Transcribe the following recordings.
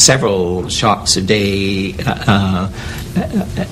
several shocks a day,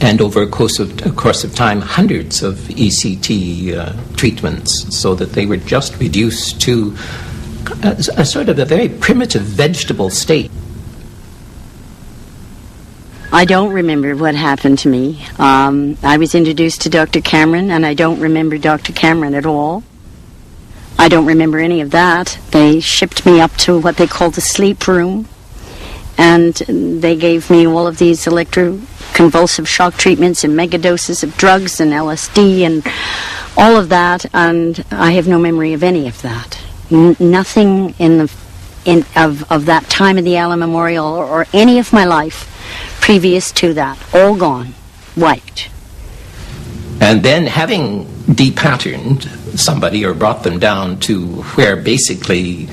and over a course of time, hundreds of ECT treatments, so that they were just reduced to a sort of a very primitive vegetable state. I don't remember what happened to me. I was introduced to Dr. Cameron, and I don't remember Dr. Cameron at all. I don't remember any of that. They shipped me up to what they called the sleep room, and they gave me all of these electroconvulsive shock treatments and megadoses of drugs and LSD and all of that, and I have no memory of any of that. Nothing of that time of the Allen Memorial or any of my life previous to that. All gone. Wiped. And then, having depatterned somebody or brought them down to where basically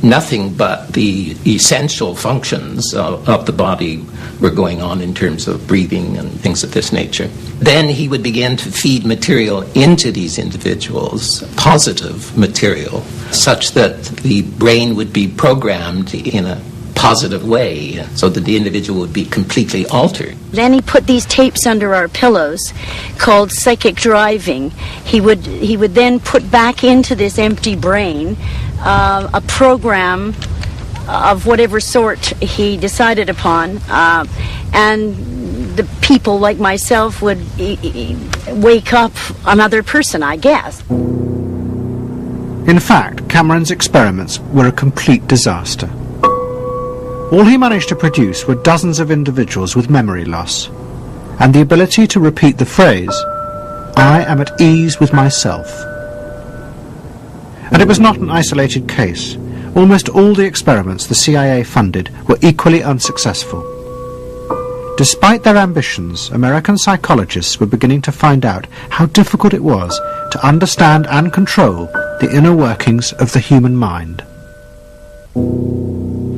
nothing but the essential functions of the body were going on in terms of breathing and things of this nature, then he would begin to feed material into these individuals, positive material, such that the brain would be programmed in a positive way, so that the individual would be completely altered. Then he put these tapes under our pillows called psychic driving. He would then put back into this empty brain a program of whatever sort he decided upon, and the people like myself would wake up another person, I guess. In fact, Cameron's experiments were a complete disaster. All he managed to produce were dozens of individuals with memory loss, and the ability to repeat the phrase, "I am at ease with myself." And it was not an isolated case. Almost all the experiments the CIA funded were equally unsuccessful. Despite their ambitions, American psychologists were beginning to find out how difficult it was to understand and control the inner workings of the human mind.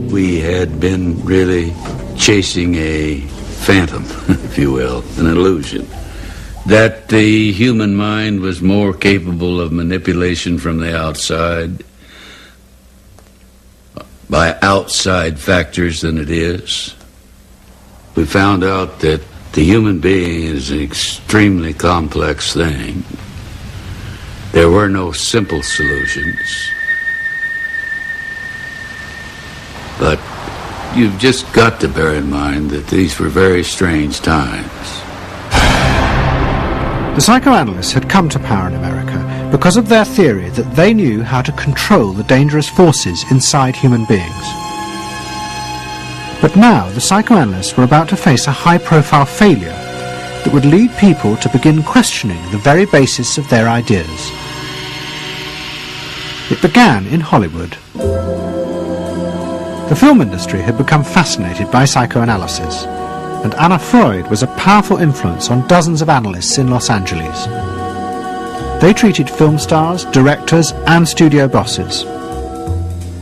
We had been really chasing a phantom, if you will, an illusion, that the human mind was more capable of manipulation from the outside by outside factors than it is. We found out that the human being is an extremely complex thing. There were no simple solutions. But you've just got to bear in mind that these were very strange times. The psychoanalysts had come to power in America because of their theory that they knew how to control the dangerous forces inside human beings. But now the psychoanalysts were about to face a high-profile failure that would lead people to begin questioning the very basis of their ideas. It began in Hollywood. The film industry had become fascinated by psychoanalysis, and Anna Freud was a powerful influence on dozens of analysts in Los Angeles. They treated film stars, directors, and studio bosses.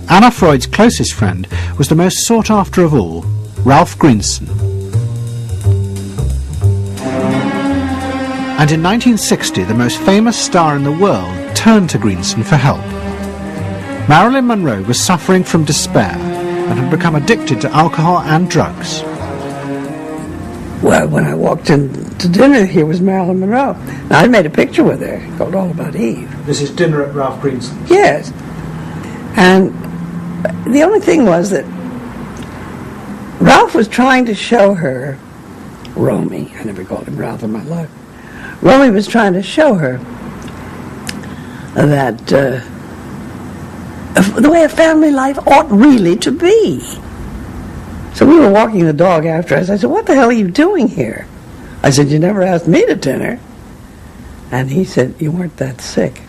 Anna Freud's closest friend was the most sought after of all, Ralph Greenson. And in 1960, the most famous star in the world turned to Greenson for help. Marilyn Monroe was suffering from despair and had become addicted to alcohol and drugs. Well, when I walked in to dinner, here was Marilyn Monroe. Now, I made a picture with her called All About Eve. This is dinner at Ralph Greenson's? Yes. And the only thing was that Ralph was trying to show her, Romy, I never called him Ralph in my life, Romy was trying to show her that the way a family life ought really to be. So we were walking the dog after us. I said, "What the hell are you doing here?" I said, "You never asked me to dinner." And he said, "You weren't that sick."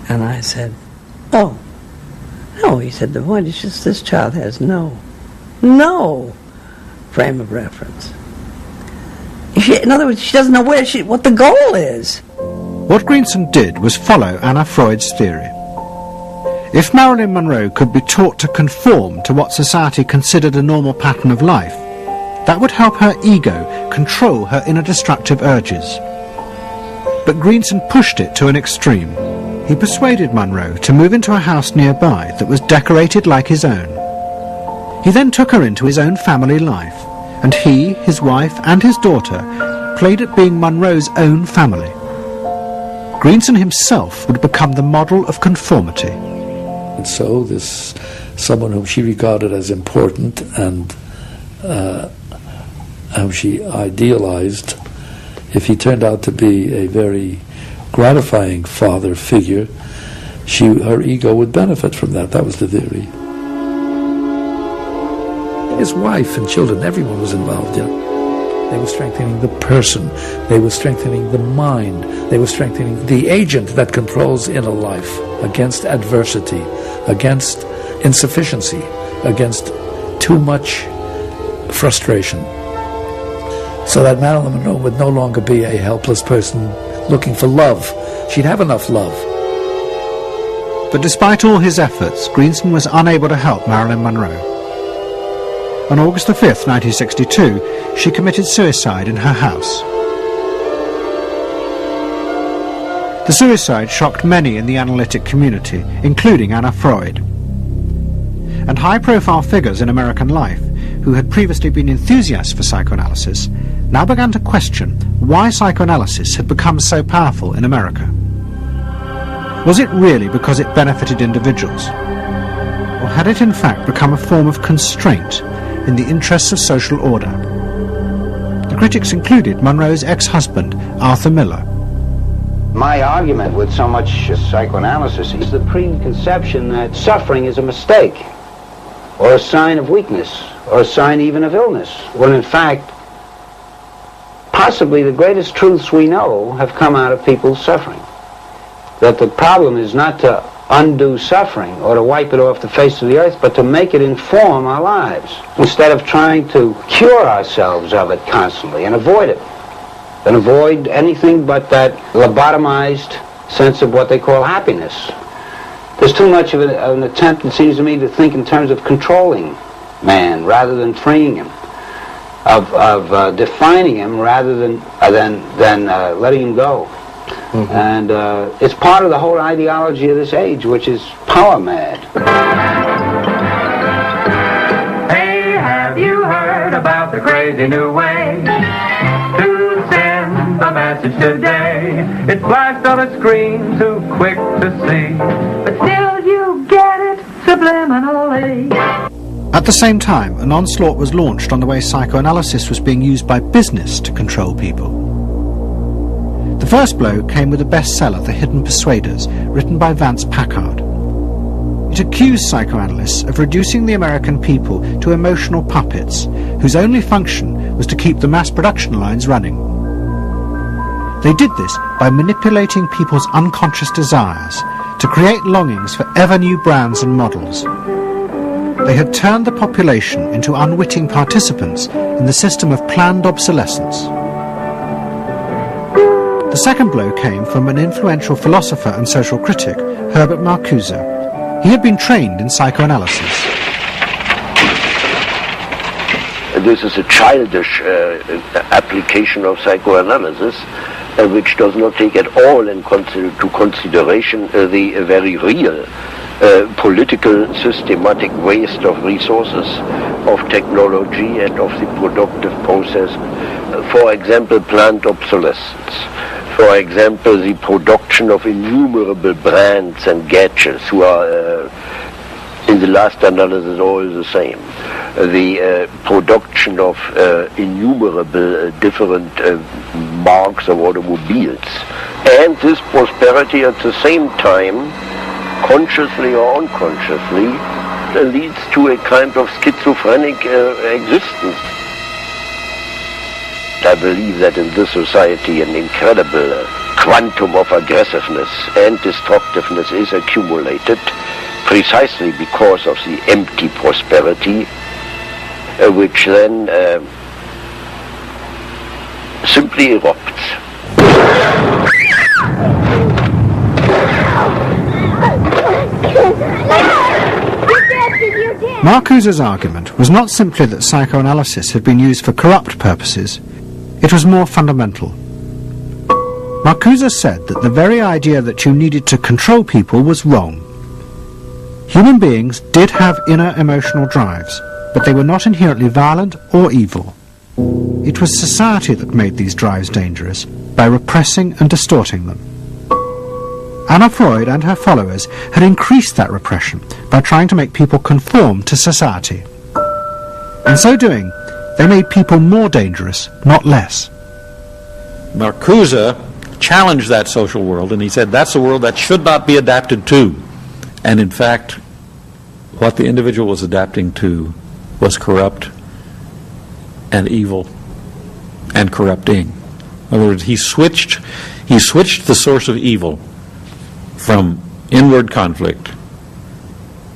And I said, "Oh, no." He said, "The point is just this child has no frame of reference. In other words, she doesn't know what the goal is." What Greenson did was follow Anna Freud's theory. If Marilyn Monroe could be taught to conform to what society considered a normal pattern of life, that would help her ego control her inner destructive urges. But Greenson pushed it to an extreme. He persuaded Monroe to move into a house nearby that was decorated like his own. He then took her into his own family life, and he, his wife and his daughter played at being Monroe's own family. Greenson himself would become the model of conformity. And so this someone whom she regarded as important and whom she idealized, if he turned out to be a very gratifying father figure, her ego would benefit from that. That was the theory. His wife and children, everyone was involved, yeah. They were strengthening the person. They were strengthening the mind. They were strengthening the agent that controls inner life against adversity, against insufficiency, against too much frustration. So that Marilyn Monroe would no longer be a helpless person looking for love. She'd have enough love. But despite all his efforts, Greenson was unable to help Marilyn Monroe. On August the 5th, 1962, she committed suicide in her house. The suicide shocked many in the analytic community, including Anna Freud. And high-profile figures in American life, who had previously been enthusiasts for psychoanalysis, now began to question why psychoanalysis had become so powerful in America. Was it really because it benefited individuals? Or had it in fact become a form of constraint in the interests of social order? The critics included Monroe's ex-husband, Arthur Miller. My argument with so much psychoanalysis is the preconception that suffering is a mistake, or a sign of weakness, or a sign even of illness, when in fact, possibly the greatest truths we know have come out of people's suffering. That the problem is not to undo suffering or to wipe it off the face of the earth, but to make it inform our lives, instead of trying to cure ourselves of it constantly and avoid it, and avoid anything but that lobotomized sense of what they call happiness. There's too much of an attempt, it seems to me, to think in terms of controlling man rather than freeing him, of defining him rather than letting him go. Mm-hmm. And it's part of the whole ideology of this age, which is power mad. Hey, have you heard about the crazy new way to send a message today? It's flashed on a screen too quick to see, but still you get it subliminally. At the same time, an onslaught was launched on the way psychoanalysis was being used by business to control people. The first blow came with a bestseller, The Hidden Persuaders, written by Vance Packard. It accused psychoanalysts of reducing the American people to emotional puppets, whose only function was to keep the mass production lines running. They did this by manipulating people's unconscious desires to create longings for ever new brands and models. They had turned the population into unwitting participants in the system of planned obsolescence. The second blow came from an influential philosopher and social critic, Herbert Marcuse. He had been trained in psychoanalysis. This is a childish application of psychoanalysis, which does not take at all into consideration the very real political systematic waste of resources, of technology and of the productive process. For example, planned obsolescence. For example, the production of innumerable brands and gadgets who are, in the last analysis, all the same. The production of innumerable different marks of automobiles. And this prosperity at the same time, consciously or unconsciously, leads to a kind of schizophrenic existence. I believe that in this society an incredible quantum of aggressiveness and destructiveness is accumulated precisely because of the empty prosperity, which then simply erupts. Marcuse's argument was not simply that psychoanalysis had been used for corrupt purposes. It was more fundamental. Marcuse said that the very idea that you needed to control people was wrong. Human beings did have inner emotional drives, but they were not inherently violent or evil. It was society that made these drives dangerous by repressing and distorting them. Anna Freud and her followers had increased that repression by trying to make people conform to society. In so doing, they made people more dangerous, not less. Marcuse challenged that social world, and he said that's a world that should not be adapted to. And in fact, what the individual was adapting to was corrupt and evil and corrupting. In other words, he switched the source of evil from inward conflict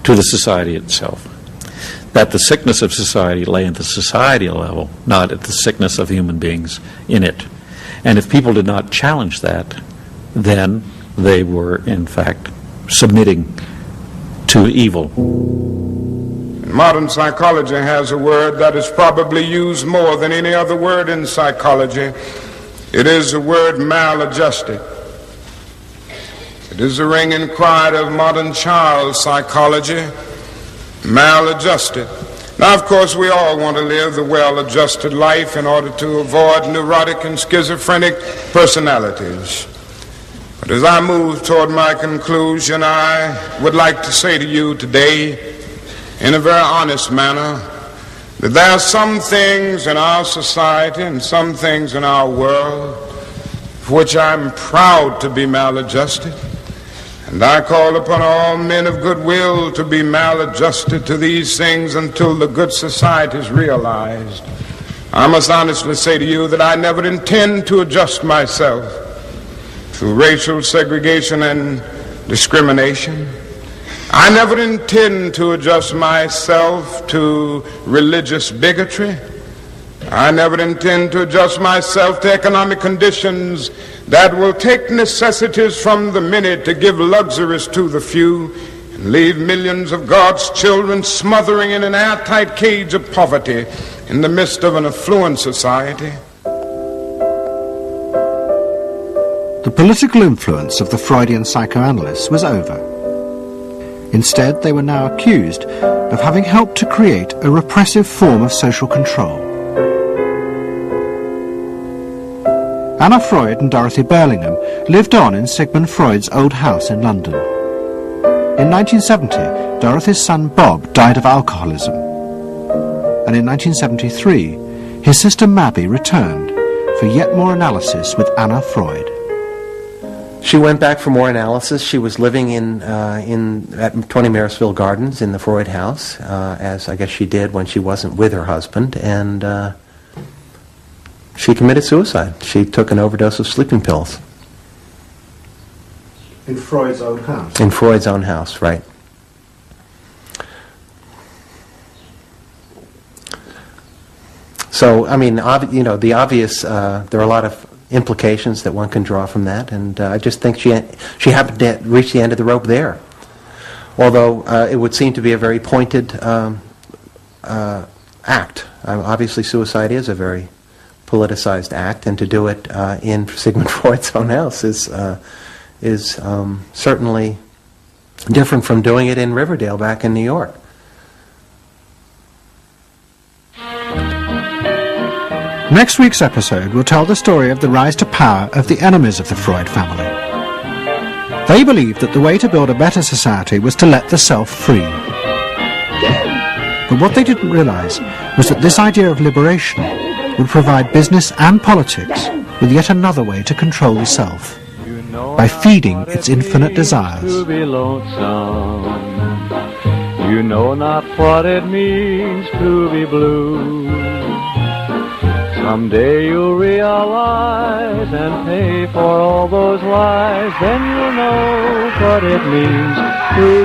to the society itself. That the sickness of society lay at the societal level, not at the sickness of human beings in it. And if people did not challenge that, then they were, in fact, submitting to evil. Modern psychology has a word that is probably used more than any other word in psychology. It is the word maladjusted. It is the ringing cry of modern child psychology, maladjusted. Now, of course, we all want to live the well-adjusted life in order to avoid neurotic and schizophrenic personalities. But as I move toward my conclusion, I would like to say to you today, in a very honest manner, that there are some things in our society and some things in our world for which I'm proud to be maladjusted. And I call upon all men of goodwill to be maladjusted to these things until the good society is realized. I must honestly say to you that I never intend to adjust myself through racial segregation and discrimination. I never intend to adjust myself to religious bigotry. I never intend to adjust myself to economic conditions that will take necessities from the many to give luxuries to the few and leave millions of God's children smothering in an airtight cage of poverty in the midst of an affluent society. The political influence of the Freudian psychoanalysts was over. Instead, they were now accused of having helped to create a repressive form of social control. Anna Freud and Dorothy Burlingham lived on in Sigmund Freud's old house in London. In 1970, Dorothy's son Bob died of alcoholism. And in 1973, his sister Mabby returned for yet more analysis with Anna Freud. She went back for more analysis. She was living at 20 Marisville Gardens in the Freud house, as I guess she did when she wasn't with her husband, and she committed suicide. She took an overdose of sleeping pills. In Freud's own house? In Freud's own house, right. So, I mean, the obvious, there are a lot of implications that one can draw from that, and I just think she happened to reach the end of the rope there. Although it would seem to be a very pointed act. Obviously, suicide is a very politicized act, and to do it in Sigmund Freud's own house is certainly different from doing it in Riverdale back in New York. Next week's episode will tell the story of the rise to power of the enemies of the Freud family. They believed that the way to build a better society was to let the self free. But what they didn't realize was that this idea of liberation would provide business and politics with yet another way to control the self, by feeding its infinite desires. To be lonesome. You know not what it means to be blue. Someday you'll realize and pay for all those lies. Then you'll know what it means to